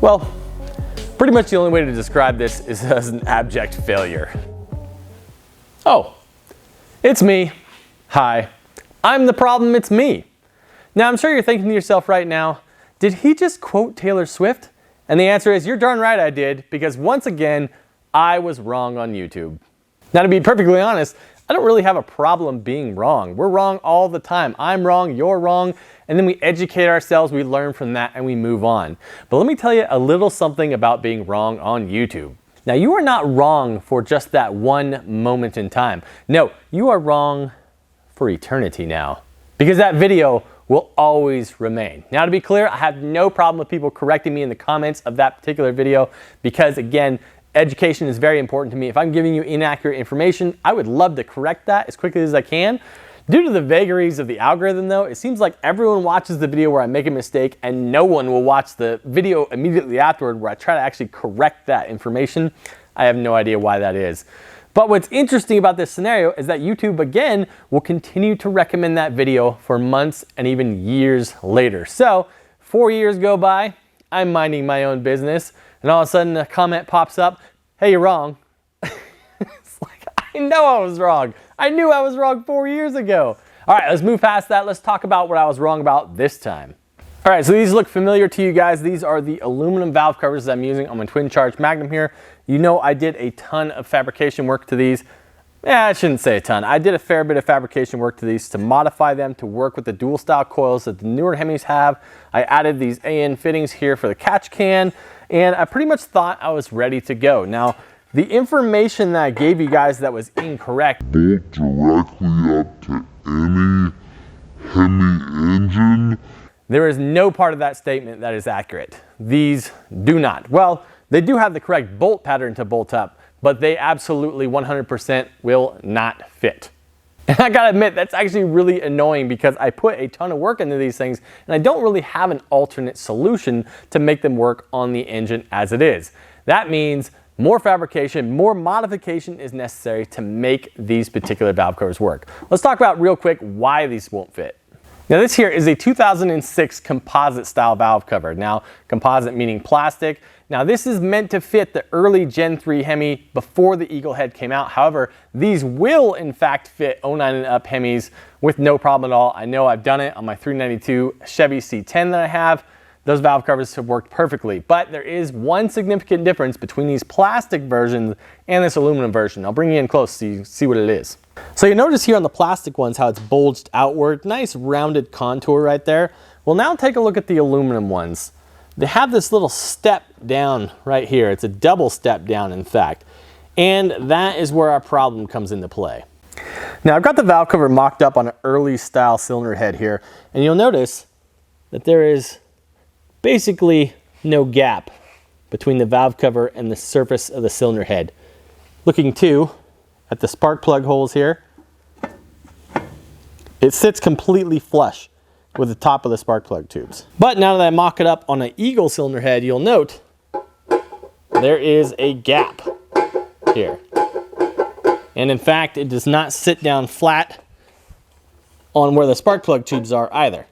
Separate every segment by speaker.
Speaker 1: Well, pretty much the only way to describe this is as an abject failure. Oh, it's me. Hi, I'm the problem, it's me. Now I'm sure you're thinking to yourself right now, did he just quote Taylor Swift? And the answer is, you're darn right I did, because once again, I was wrong on YouTube. Now to be perfectly honest, I don't really have a problem being wrong. We're wrong all the time. I'm wrong, you're wrong, and then we educate ourselves, we learn from that, and we move on. But let me tell you a little something about being wrong on YouTube. Now you are not wrong for just that one moment in time. No, you are wrong for eternity now, because that video will always remain. Now to be clear, I have no problem with people correcting me in the comments of that particular video, because again, education is very important to me. If I'm giving you inaccurate information, I would love to correct that as quickly as I can. Due to the vagaries of the algorithm though, it seems like everyone watches the video where I make a mistake and no one will watch the video immediately afterward where I try to actually correct that information. I have no idea why that is. But what's interesting about this scenario is that YouTube again will continue to recommend that video for months and even years later. So 4 years go by, I'm minding my own business, and all of a sudden a comment pops up, hey, you're wrong. It's like, I know I was wrong. I knew I was wrong 4 years ago. All right, let's move past that. Let's talk about what I was wrong about this time. All right, so these look familiar to you guys. These are the aluminum valve covers that I'm using on my twin charge Magnum here. You know I did a ton of fabrication work to these. I shouldn't say a ton. I did a fair bit of fabrication work to these to modify them to work with the dual style coils that the newer Hemis have. I added these AN fittings here for the catch can, and I pretty much thought I was ready to go. Now, the information that I gave you guys that was incorrect.
Speaker 2: Bolt directly up to any Hemi engine.
Speaker 1: There is no part of that statement that is accurate. These do not. Well, they do have the correct bolt pattern to bolt up, but they absolutely 100% will not fit. And I gotta admit, that's actually really annoying because I put a ton of work into these things and I don't really have an alternate solution to make them work on the engine as it is. That means more fabrication, more modification is necessary to make these particular valve covers work. Let's talk about real quick why these won't fit. Now this here is a 2006 composite style valve cover. Now composite meaning plastic. Now this is meant to fit the early Gen 3 Hemi before the Eagle head came out. However, these will in fact fit 09 and up Hemis with no problem at all. I know I've done it on my 392 Chevy C10 that I have. Those valve covers have worked perfectly, but there is one significant difference between these plastic versions and this aluminum version. I'll bring you in close so you see what it is. So you notice here on the plastic ones how it's bulged outward, nice rounded contour right there. Well, now take a look at the aluminum ones. They have this little step down right here. It's a double step down, in fact, and that is where our problem comes into play. Now I've got the valve cover mocked up on an early style cylinder head here, and you'll notice that there is basically no gap between the valve cover and the surface of the cylinder head. Looking too at the spark plug holes here, it sits completely flush with the top of the spark plug tubes. But now that I mock it up on an Eagle cylinder head, you'll note there is a gap here. And in fact, it does not sit down flat on where the spark plug tubes are either.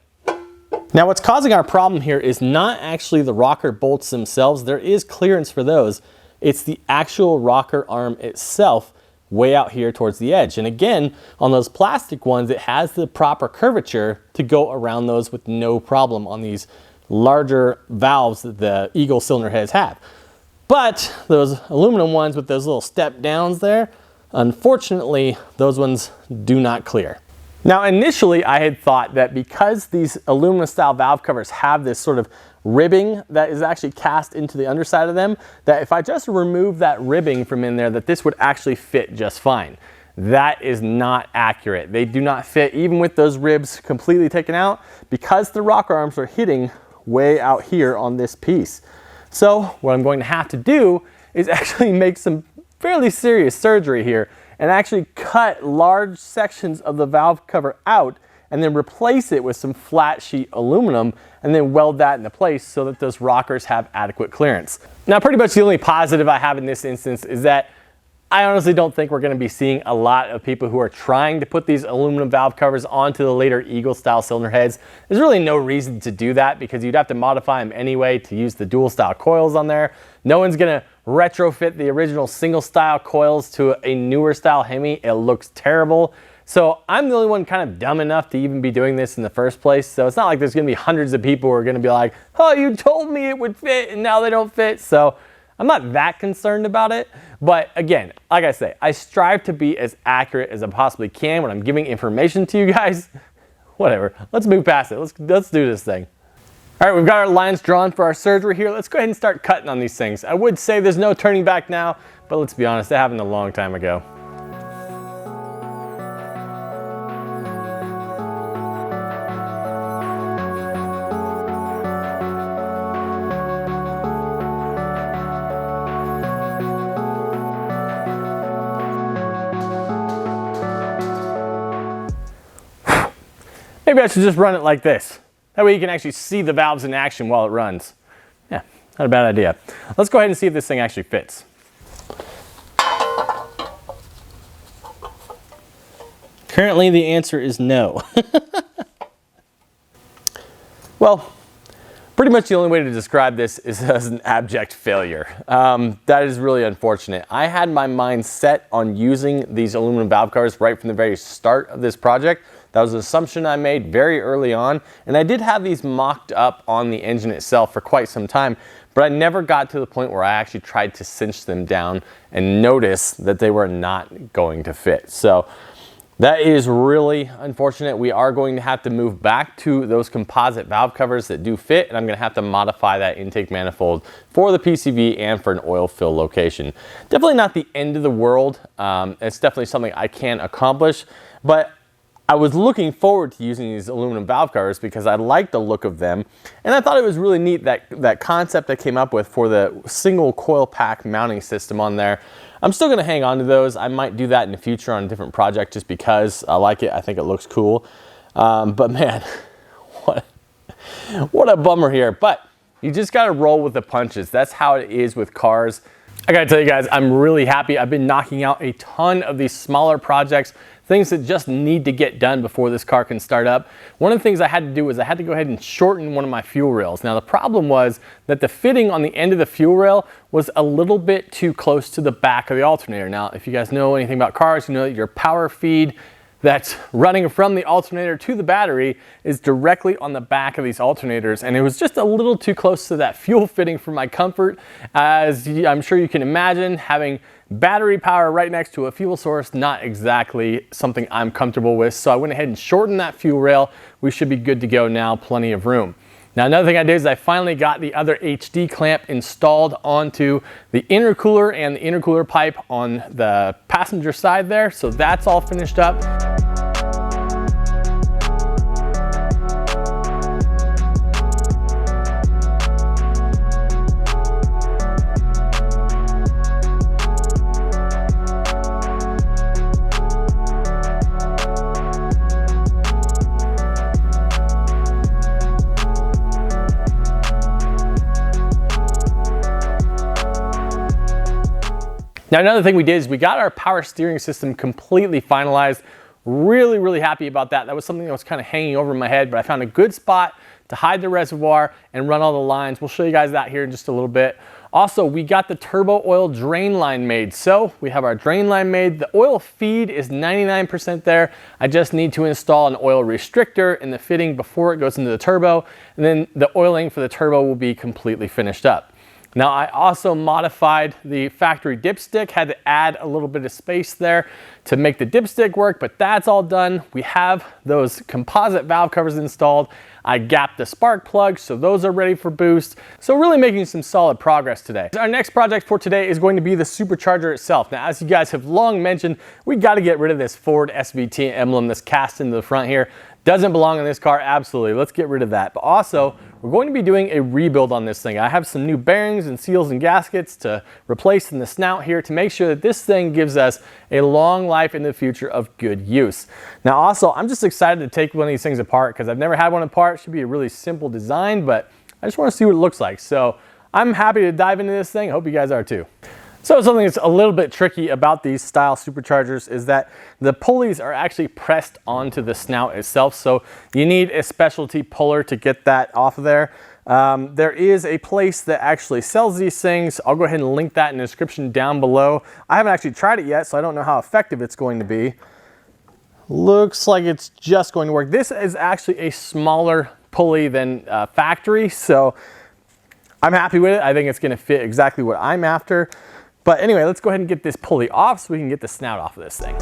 Speaker 1: Now what's causing our problem here is not actually the rocker bolts themselves. There is clearance for those. It's the actual rocker arm itself way out here towards the edge. And again, on those plastic ones, it has the proper curvature to go around those with no problem on these larger valves that the Eagle cylinder heads have. But those aluminum ones with those little step downs there, unfortunately, those ones do not clear. Now initially I had thought that because these aluminum style valve covers have this sort of ribbing that is actually cast into the underside of them, that if I just remove that ribbing from in there, that this would actually fit just fine. That is not accurate. They do not fit even with those ribs completely taken out because the rocker arms are hitting way out here on this piece. So what I'm going to have to do is actually make some fairly serious surgery here and actually cut large sections of the valve cover out and then replace it with some flat sheet aluminum and then weld that into place so that those rockers have adequate clearance. Now pretty much the only positive I have in this instance is that I honestly don't think we're going to be seeing a lot of people who are trying to put these aluminum valve covers onto the later Eagle style cylinder heads. There's really no reason to do that because you'd have to modify them anyway to use the dual style coils on there. No one's going to retrofit the original single style coils to a newer style Hemi. It looks terrible. So I'm the only one kind of dumb enough to even be doing this in the first place. So it's not like there's going to be hundreds of people who are going to be like, oh, you told me it would fit and now they don't fit. So I'm not that concerned about it. But again, like I say, I strive to be as accurate as I possibly can when I'm giving information to you guys. Whatever, let's move past it. Let's do this thing. All right, we've got our lines drawn for our surgery here. Let's go ahead and start cutting on these things. I would say there's no turning back now, but let's be honest, that happened a long time ago. Maybe I should just run it like this. That way you can actually see the valves in action while it runs. Yeah, not a bad idea. Let's go ahead and see if this thing actually fits. Currently the answer is no. Well, pretty much the only way to describe this is as an abject failure. That is really unfortunate. I had my mind set on using these aluminum valve covers right from the very start of this project. That was an assumption I made very early on, and I did have these mocked up on the engine itself for quite some time, but I never got to the point where I actually tried to cinch them down and notice that they were not going to fit. So that is really unfortunate. We are going to have to move back to those composite valve covers that do fit, and I'm going to have to modify that intake manifold for the PCV and for an oil fill location. Definitely not the end of the world. It's definitely something I can accomplish, but I was looking forward to using these aluminum valve covers because I like the look of them, and I thought it was really neat that concept I came up with for the single coil pack mounting system on there. I'm still going to hang on to those. I might do that in the future on a different project just because I like it. I think it looks cool. But man, what a bummer here. But you just got to roll with the punches. That's how it is with cars. I got to tell you guys, I'm really happy. I've been knocking out a ton of these smaller projects, things that just need to get done before this car can start up. One of the things I had to do was I had to go ahead and shorten one of my fuel rails. Now the problem was that the fitting on the end of the fuel rail was a little bit too close to the back of the alternator. Now if you guys know anything about cars, you know that your power feed that's running from the alternator to the battery is directly on the back of these alternators, and it was just a little too close to that fuel fitting for my comfort. As I'm sure you can imagine, having battery power right next to a fuel source, not exactly something I'm comfortable with. So I went ahead and shortened that fuel rail. We should be good to go now, plenty of room. Now another thing I did is I finally got the other HD clamp installed onto the intercooler and the intercooler pipe on the passenger side there. So that's all finished up. Now another thing we did is we got our power steering system completely finalized. Really, really happy about that. That was something that was kind of hanging over my head, but I found a good spot to hide the reservoir and run all the lines. We'll show you guys that here in just a little bit. Also, we got the turbo oil drain line made. So we have our drain line made. The oil feed is 99% there. I just need to install an oil restrictor in the fitting before it goes into the turbo. And then the oiling for the turbo will be completely finished up. Now I also modified the factory dipstick, had to add a little bit of space there to make the dipstick work, but that's all done. We have those composite valve covers installed. I gapped the spark plugs, so those are ready for boost. So really making some solid progress today. Our next project for today is going to be the supercharger itself. Now, as you guys have long mentioned, we got to get rid of this Ford SVT emblem that's cast into the front here. Doesn't belong in this car, absolutely. Let's get rid of that. But also, we're going to be doing a rebuild on this thing. I have some new bearings and seals and gaskets to replace in the snout here to make sure that this thing gives us a long life in the future of good use. Now also, I'm just excited to take one of these things apart because I've never had one apart. It should be a really simple design, but I just want to see what it looks like. So I'm happy to dive into this thing. I hope you guys are too. So something that's a little bit tricky about these style superchargers is that the pulleys are actually pressed onto the snout itself. So you need a specialty puller to get that off of there. There is a place that actually sells these things. I'll go ahead and link that in the description down below. I haven't actually tried it yet, so I don't know how effective it's going to be. Looks like it's just going to work. This is actually a smaller pulley than factory, so I'm happy with it. I think it's going to fit exactly what I'm after. But anyway, let's go ahead and get this pulley off so we can get the snout off of this thing.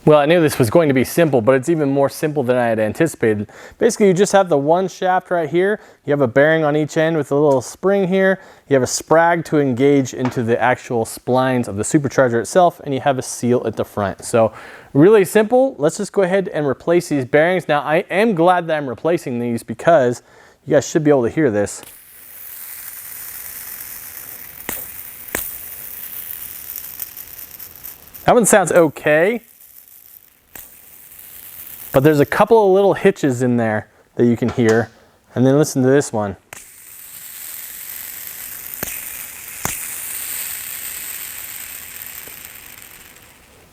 Speaker 1: Well, I knew this was going to be simple, but it's even more simple than I had anticipated. Basically, you just have the one shaft right here. You have a bearing on each end with a little spring here. You have a sprag to engage into the actual splines of the supercharger itself, and you have a seal at the front. So really simple. Let's just go ahead and replace these bearings. Now, I am glad that I'm replacing these because you guys should be able to hear this. That one sounds okay. But there's a couple of little hitches in there that you can hear. And then listen to this one.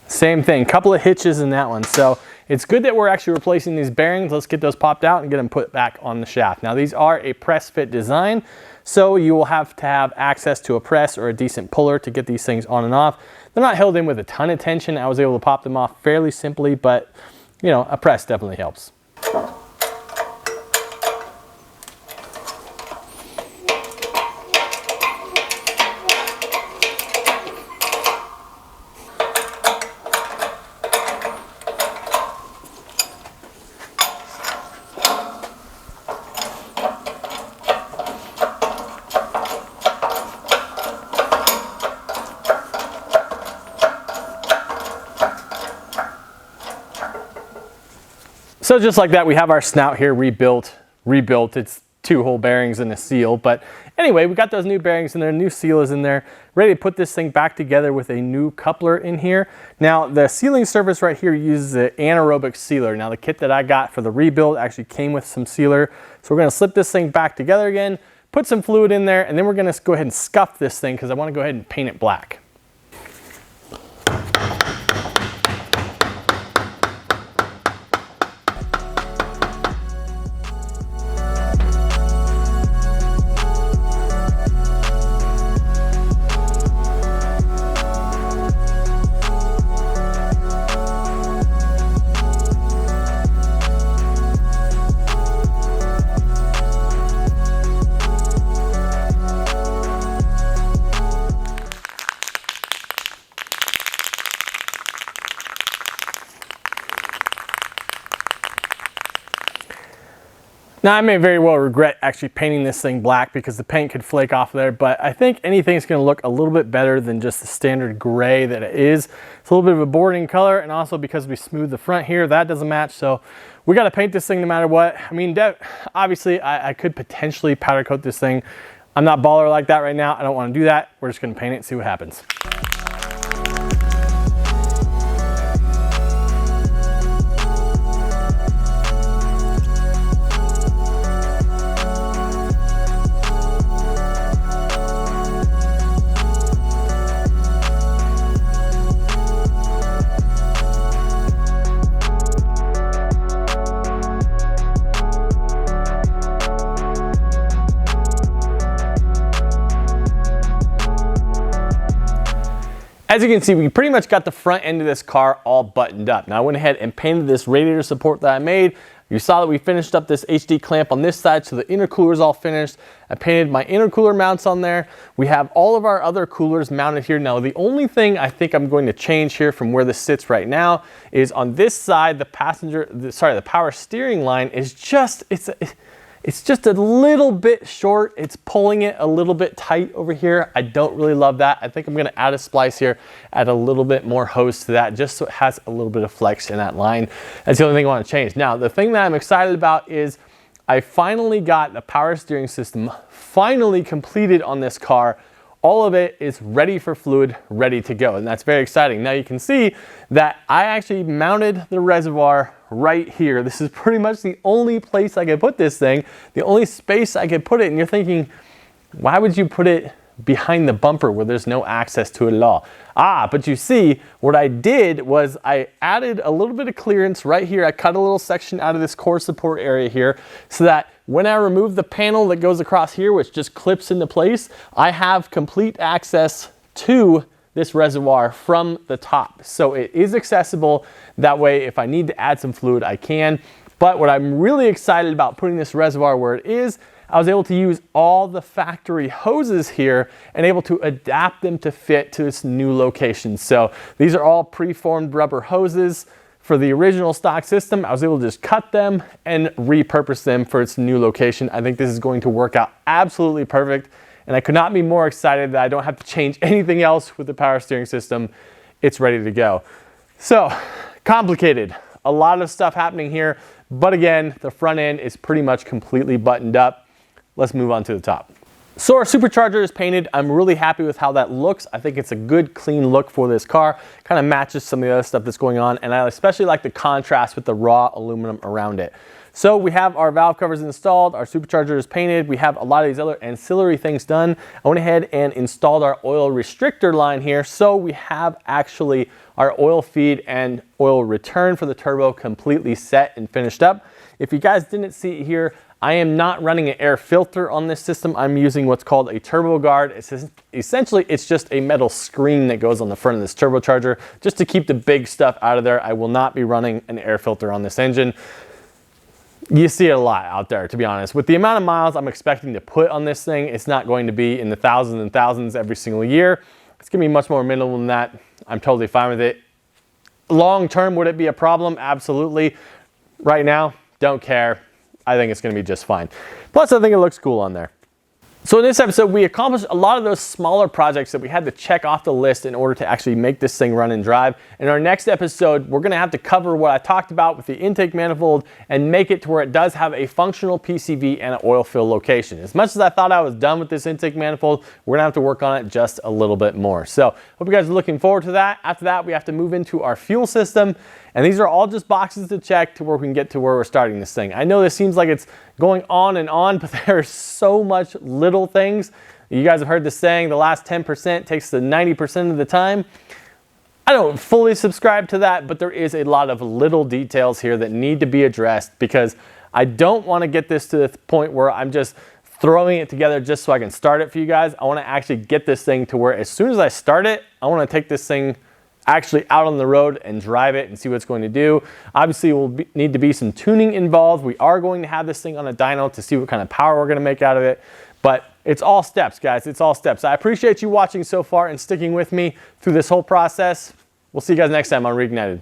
Speaker 1: Same thing, couple of hitches in that one. So it's good that we're actually replacing these bearings. Let's get those popped out and get them put back on the shaft. Now these are a press fit design, so you will have to have access to a press or a decent puller to get these things on and off. They're not held in with a ton of tension. I was able to pop them off fairly simply, but you know, a press definitely helps. So just like that, we have our snout here rebuilt. It's 2 whole bearings and a seal. But anyway, we got those new bearings in there, new seal is in there, ready to put this thing back together with a new coupler in here. Now the sealing surface right here uses an anaerobic sealer. Now the kit that I got for the rebuild actually came with some sealer. So we're gonna slip this thing back together again, put some fluid in there, and then we're gonna go ahead and scuff this thing because I wanna go ahead and paint it black. Now I may very well regret actually painting this thing black because the paint could flake off there, but I think anything's going to look a little bit better than just the standard gray that it is. It's a little bit of a boring color, and also because we smoothed the front here, that doesn't match, so we got to paint this thing no matter what. I mean, obviously I could potentially powder coat this thing. I'm not baller like that right now. I don't want to do that. We're just going to paint it and see what happens. As you can see, we pretty much got the front end of this car all buttoned up. Now I went ahead and painted this radiator support that I made. You saw that we finished up this HD clamp on this side, so the intercooler is all finished. I painted my intercooler mounts on there. We have all of our other coolers mounted here. Now, the only thing I think I'm going to change here from where this sits right now is on this side, the power steering line is just, it's just a little bit short. It's pulling it a little bit tight over here. I don't really love that. I think I'm gonna add a splice here, add a little bit more hose to that, just so it has a little bit of flex in that line. That's the only thing I wanna change. Now, the thing that I'm excited about is I finally got the power steering system finally completed on this car. All of it is ready for fluid, ready to go, and that's very exciting. Now you can see that I actually mounted the reservoir right here. This is pretty much the only place I could put this thing, the only space I could put it, and you're thinking, why would you put it behind the bumper where there's no access to it at all? But you see, what I did was I added a little bit of clearance right here. I cut a little section out of this core support area here so that when I remove the panel that goes across here, which just clips into place, I have complete access to this reservoir from the top. So it is accessible. That way, if I need to add some fluid, I can. But what I'm really excited about putting this reservoir where it is, I was able to use all the factory hoses here and able to adapt them to fit to this new location. So these are all preformed rubber hoses. For the original stock system, I was able to just cut them and repurpose them for its new location. I think this is going to work out absolutely perfect, and I could not be more excited that I don't have to change anything else with the power steering system. It's ready to go. So, complicated. A lot of stuff happening here, but again, the front end is pretty much completely buttoned up. Let's move on to the top. So our supercharger is painted. I'm really happy with how that looks. I think it's a good, clean look for this car. Kind of matches some of the other stuff that's going on, and I especially like the contrast with the raw aluminum around it. So we have our valve covers installed, our supercharger is painted, we have a lot of these other ancillary things done. I went ahead and installed our oil restrictor line here, so we have actually our oil feed and oil return for the turbo completely set and finished up. If you guys didn't see it here, I am not running an air filter on this system. I'm using what's called a turbo guard. Essentially, it's just a metal screen that goes on the front of this turbocharger just to keep the big stuff out of there. I will not be running an air filter on this engine. You see it a lot out there, to be honest. With the amount of miles I'm expecting to put on this thing, it's not going to be in the thousands and thousands every single year. It's gonna be much more minimal than that. I'm totally fine with it. Long term, would it be a problem? Absolutely. Right now, don't care. I think it's gonna be just fine. Plus, I think it looks cool on there. So in this episode, we accomplished a lot of those smaller projects that we had to check off the list in order to actually make this thing run and drive. In our next episode, we're gonna have to cover what I talked about with the intake manifold and make it to where it does have a functional PCV and an oil fill location. As much as I thought I was done with this intake manifold, we're gonna have to work on it just a little bit more. So hope you guys are looking forward to that. After that, we have to move into our fuel system. And these are all just boxes to check to where we can get to where we're starting this thing. I know this seems like it's going on and on, but there's so much little things. You guys have heard the saying, the last 10% takes the 90% of the time. I don't fully subscribe to that, but there is a lot of little details here that need to be addressed because I don't want to get this to the point where I'm just throwing it together just so I can start it for you guys. I want to actually get this thing to where as soon as I start it, I want to take this thing actually out on the road and drive it and see what it's going to do. Obviously, need to be some tuning involved. We are going to have this thing on a dyno to see what kind of power we're going to make out of it. But it's all steps, guys. It's all steps. I appreciate you watching so far and sticking with me through this whole process. We'll see you guys next time on Reignited.